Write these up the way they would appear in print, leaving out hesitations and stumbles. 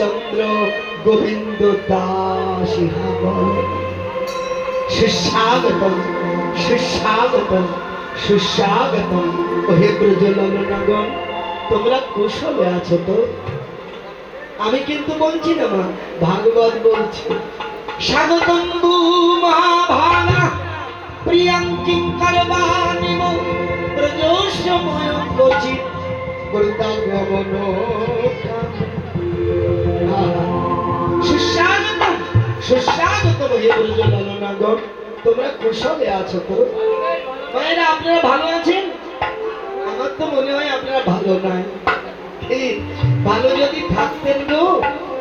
চন্দ্র গোবিন্দ দাস সুস্বাগতম সুস্বাগতম সুস্বাগতম। ওহে ব্রজললনাগণ, তোমরা কুশলে আছো তো? আমি কিন্তু বলছি না মা, ভাগবত বলছি। স্বাগতম মহাভাগা প্রিয়ং কিঙ্করবাণিম ব্রজোষ্যময় কোচিত বৃন্দাগমন। সুস্বাগতম সুস্বাগতম হে ব্রজললনাগণ, তোমরা কুশলে আছো তো? মায়েরা, আপনারা ভালো আছেন? আমার তো মনে হয় আপনারা ভালো নাই। ভালো যদি থাকতেন গো,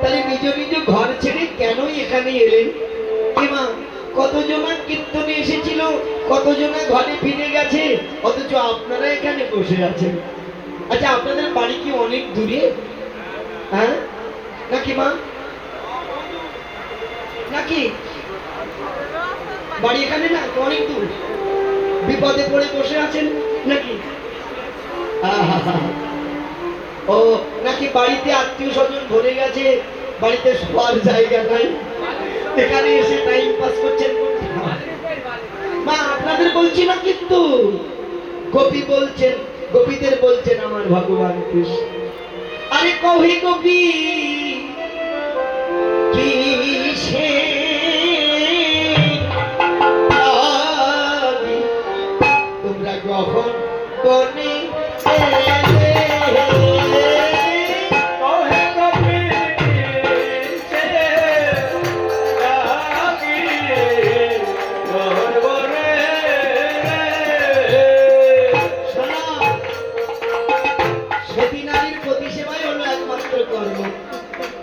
তাহলে নিজ নিজ ঘর ছেড়ে কেনই এখানে এলেন? মা, কতজনা কীর্তনে এসেছিল, কতজনা ঘরে ফিরে গেছে, অথচ আপনারা এখানে বসে আছেন। আচ্ছা, আপনাদের বাড়ি কি অনেক দূরে? হ্যাঁ নাকি মা? নাকি বাড়ি এখানে না, অনেক দূর? বিপদে পড়ে বসে আছেন নাকি? ও নাকি বাড়িতে আত্মীয় স্বজন ভরে গেছে, বাড়িতে শোয়ার জায়গা নাই, এখানে এসে টাইম পাস করছেন? মা, আপনাদের বলছি না, কিন্তু গোপী বলছেন, গোপীদের বলছেন আমার ভগবান কৃষ্ণ। আরে কহি গোপী কি সে তোমরা গ্রহণ বনে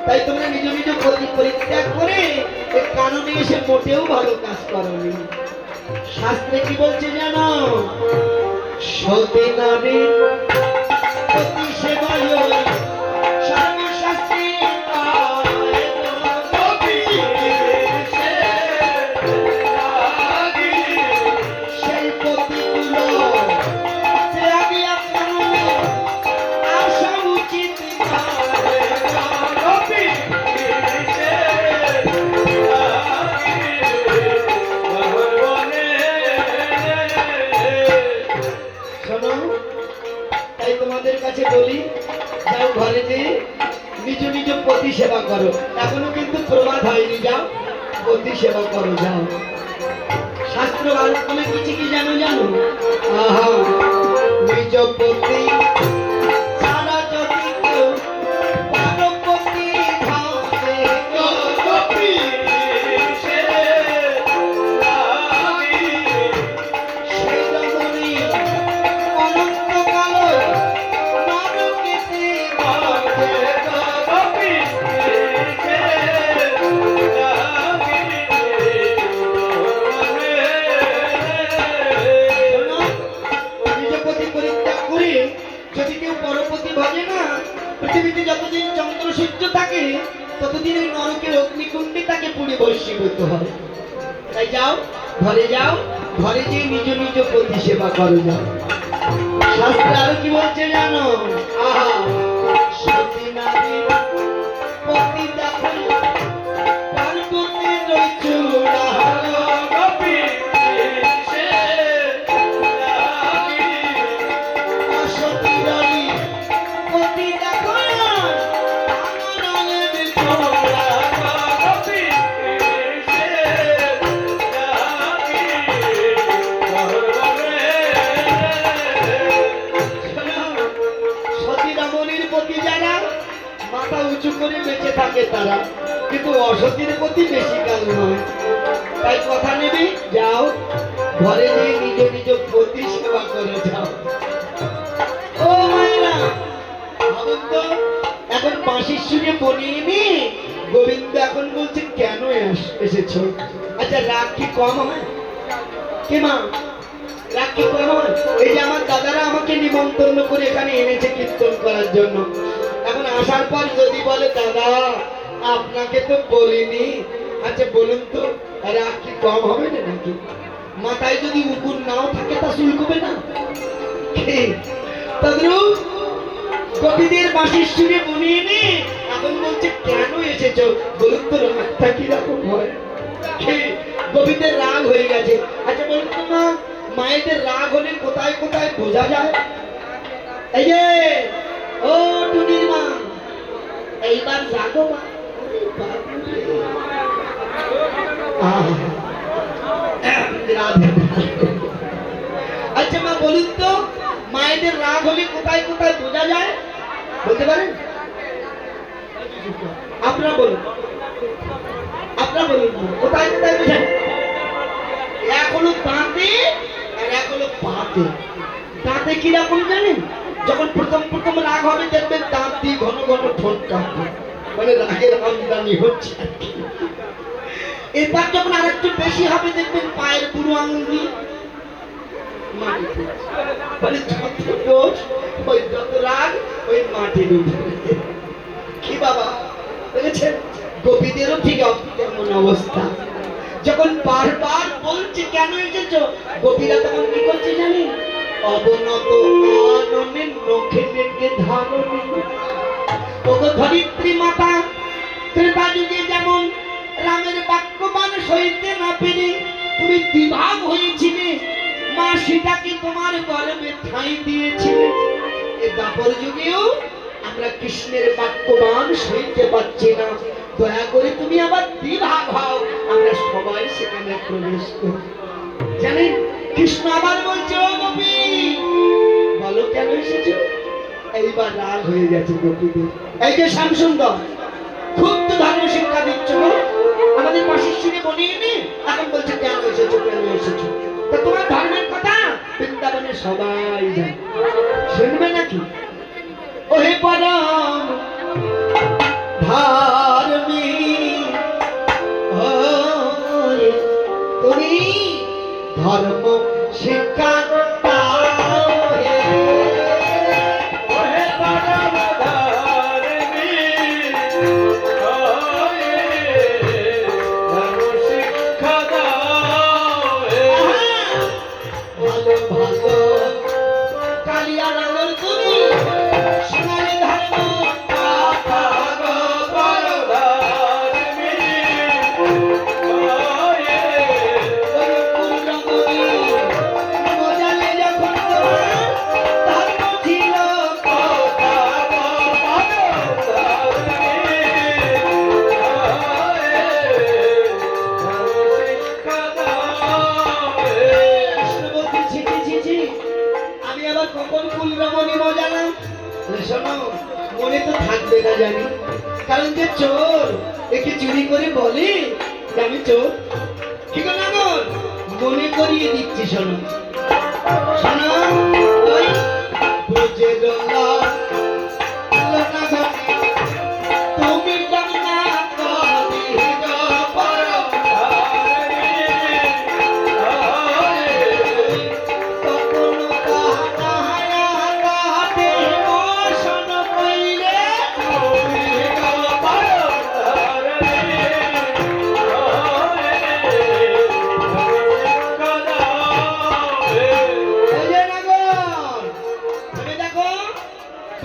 তাই তোমরা নিজ নিজ পরিত্যাগ করে কারণে এসে মোটেও ভালো কাজ করনি। শাস্ত্রে কি বলছে জানো? সতী নারী প্রতি সেবায় সর্বশাস্ত্রে সেই প্রতিগুলো আসা উচিত। তাই তোমাদের কাছে বলি, যাও ঘরে যে নিজ নিজ পতি সেবা করো। এখনো কিন্তু প্রবাদ হয়নি, যাও পতি সেবা করো, যাও। শাস্ত্র ভারত বলে কিছু কি জানো? জানো? আহা, নিজ পতি সারা যদি কেউ পরপতি ভাবে গোপী সে সেই রমণী অনন্তকাল নরকেতে ভাবে গোপী যদি কেউ পরপতি ভজে না, পৃথিবীতে যতদিন চন্দ্র সূর্য থাকে ততদিন ওই নরকের অগ্নিকুণ্ডে তাকে পুড়ে ভস্মীভূত হয়। তাই যাও ঘরে, যাও ঘরে যেয়ে নিজ নিজ পতি সেবা করো, যাও। শাস্ত্রে আরো কি বলছে জানো? আহা, সতী নারী পতি দেখো পার্বতীর চূড়া গোপী মাথা উঁচু করে বেঁচে থাকে তারা, কিন্তু অসতীর প্রতি বেশি কাল নয়। তাই কথা নেবে, যাও ঘরে যেয়ে নিজ নিজ পতি সেবা করে যাও। ও মায়েরা, ভাবুন তো, এখন বাঁশির সুরে বনিয়ে নি গোবিন্দ এখন বলছেন কেন এসেছো? আচ্ছা, রাগ কি কম হয়? কে মা, রাগ কি কম হয়? এই যে আমার দাদারা আমাকে নিমন্ত্রণ করে এখানে এনেছে কীর্তন করার জন্য, এখন আসার পর যদি বলে দাদা আপনাকে তো বলিনি, আচ্ছা বলুন তো রাগ কি কম হবে না নাকি? মাথায় যদি উকুন নাও থাকে তা শুল্কবে না? তদ্রূপ গোপীদের বাঁশির সুরে বনিয়ে নে এখন বলছে কেন এসেছো? বলুন তো রাগটা কিরকম হয়? কি গোবিন্দের রাগ হয়ে গেছে। আচ্ছা বলুন তো মা, মায়েদের রাগ হলে কোথায় কোথায় বোঝা যায়? এই যে ও টুনির মা, এইবার রাগো মা। আচ্ছা মা বলুন তো, মায়েদের রাগ হলে কোথায় কোথায় বোঝা যায়? বলতে পারেন? আপনারা বলুন, আপনারা বলুন কোথায় কোথায় বোঝা? এক হলো দাঁতে আর এক হলো পাতে। দাঁতে কিরকম জানেন? যখন প্রথম প্রথম রাগ হবে দেখবেন দাঁত দিয়ে ঘন ঘন ঠোঁট কাটবে, মানে রাগের আমদানি হচ্ছে আর কি। এরপর যখন আর একটু বেশি হবে দেখবেন পায়ের বুড়ো আঙুল দিয়ে মাটিতে, মানে যত দোষ ওই যত রাগ ওই মাটির উপরে। কি বাবা বুঝেছেন? গোপীদেরও ঠিক তেমন অবস্থা। যখন বারবার বলছে কেন এসেছো, গোপীরা তখন কি করছে জানেন? অবনত আননে নখে নেকে ধারণে। ওগো ধরিত্রী মাতা, ত্রেতা যুগে যেমন রামের বাক্যবান সইতে না পেরে তুমি বিভাগ হয়েছিলে, মা সীতাকে তোমার গর্ভে ঠাঁই দিয়েছিলে। এই দ্বাপর যুগেও আমরা কৃষ্ণের বাক্যবান সইতে পারছি না, দয়া করে তুমি আবার বিভাগ হও, আমরা সবাই সেখানে প্রবেশ করি। জানেন কৃষ্ণ আবার বলছে ও গোপী, বলো কেন এসেছো? এইবার রাগ হয়ে গেছে গোপীদের। এই যে শ্যামসুন্দর খুব তো ধর্ম শিক্ষা দিচ্ছ, আমাদের পাশের সিনে বনিয়ে নে, এখন বলছে কেন এসেছো কেন এসেছো। তা তোমার ধর্মের কথা বৃন্দাবনে সবাই জানে, শুনবে নাকি? ওহে পরম ধার্মিক তুমি ধর্ম শিক্ষা মনে তো থাকবে না জানি, কারণ যে চোর একে চুরি করে বলে আমি চোর। ঠিক না গো, মনে করিয়ে দিচ্ছি শোনো শোনো। ওই বুঝে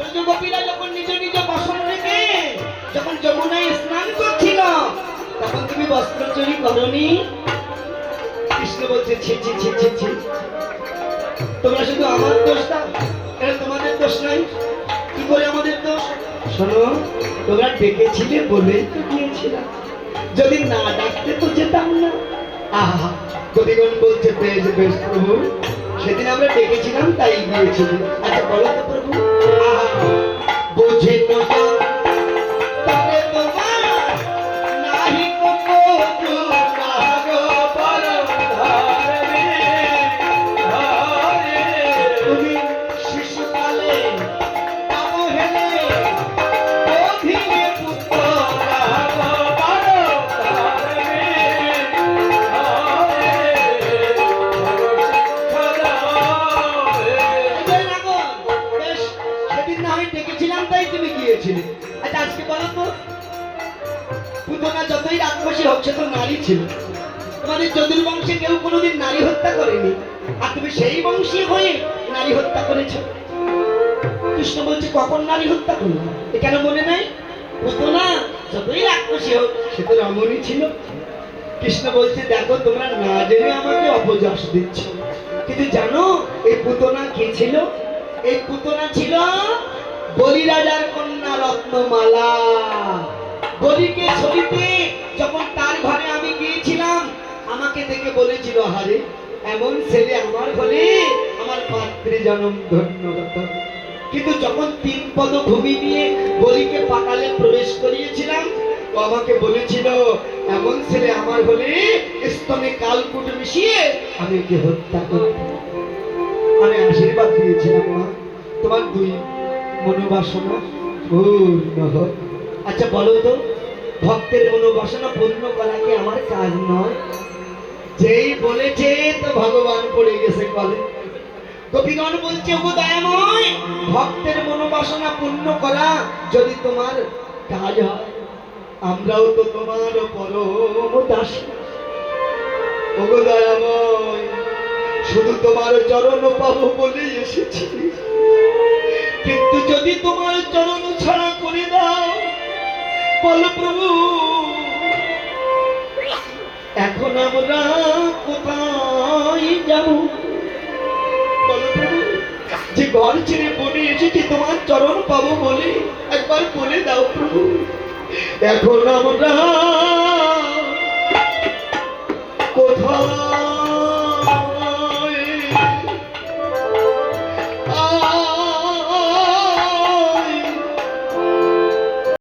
তুমি গোপীরা যখন নিজ নিজ বাসন রেখে যখন যমুনায় স্নান করছিল তখন তুমি বস্ত্র চুরি করনি? কৃষ্ণ বলছে ছি ছি ছি ছি ছি, তোমরা শুধু আমার দোষ দাও, এটা তোমাদের দোষ নাই। কি করে আমাদের দোষ? শোনো, তোমরা ডেকেছিলে বলে তো গিয়েছিলাম, যদি না ডাকতে তো যেতাম না। আহা, গোপীগণ বলছে বেশ বেশ প্রভু, সেদিন আমরা ডেকেছিলাম তাই গিয়েছিলাম। আচ্ছা বলো তো প্রভু, বুঝে তো তবে তোমার নাহি তুমি শিশুকালে অবহেলে অধীনে পুত্র আচ্ছা আজকে বলো তো, পুতনা যতই রাক্ষসী হোক সে তো নারী ছিল। তোমাদের যদুর বংশে কেউ কোনোদিন নারী হত্যা করেনি, আর তুমি সেই বংশী হয়ে নারী হত্যা করেছ। কৃষ্ণ বলছে কখন নারী হত্যা করলো, এ কেন মনে নাই? পুতনা যতই রাক্ষসী হোক সে তো রমণী ছিল। কৃষ্ণ বলছে দেখো তোমরা না জেনে আমাকে অপযশ দিচ্ছ, কিন্তু জানো এই পুতনা কে ছিল? এই পুতনা ছিল বলি রাজার কন্যা রত্নমালা। বলিকে ছবিতে যখন তার ঘরে আমি গিয়েছিলাম, আমাকে দেখে বলেছিল হারে এমন ছেলে আমার হলে আমার মাতৃ জনম ধন্য হতো। কিন্তু যখন 3 পদ ভূমি নিয়ে বলিকে পাতালে প্রবেশ করিয়েছিলাম, ও আমাকে বলেছিল এমন ছেলে আমার হলে স্তনে কালকুট মিশিয়ে আমি ওকে হত্যা করব। আমি আশীর্বাদ দিয়েছিলাম মা তোমার 2 মনোবাসনা পূর্ণ হোক। আচ্ছা বলো তো, ভক্তের মনোবাসনা পূর্ণ করা কি আমার কাজ নয়? যেই বলেছে তো ভগবান পড়ে গেছে কলে। গোপীগণ বলছে ও দয়াময়, ভক্তের মনোবাসনা পূর্ণ করা যদি তোমার কাজ হয়, আমরাও তো তোমার পরম দাসী। ও দয়াময়, শুধু তোমার চরণ পাবো বলে এসেছি, কিন্তু যদি তোমার চরণ ছাড়া করে দাও, বলো প্রভু এখন আমরা কোথায় যাব? বলো প্রভু, যে ঘর ছেড়ে বনে এসেছি তোমার চরণ পাবো বলে, একবার বলে দাও প্রভু এখন আমরা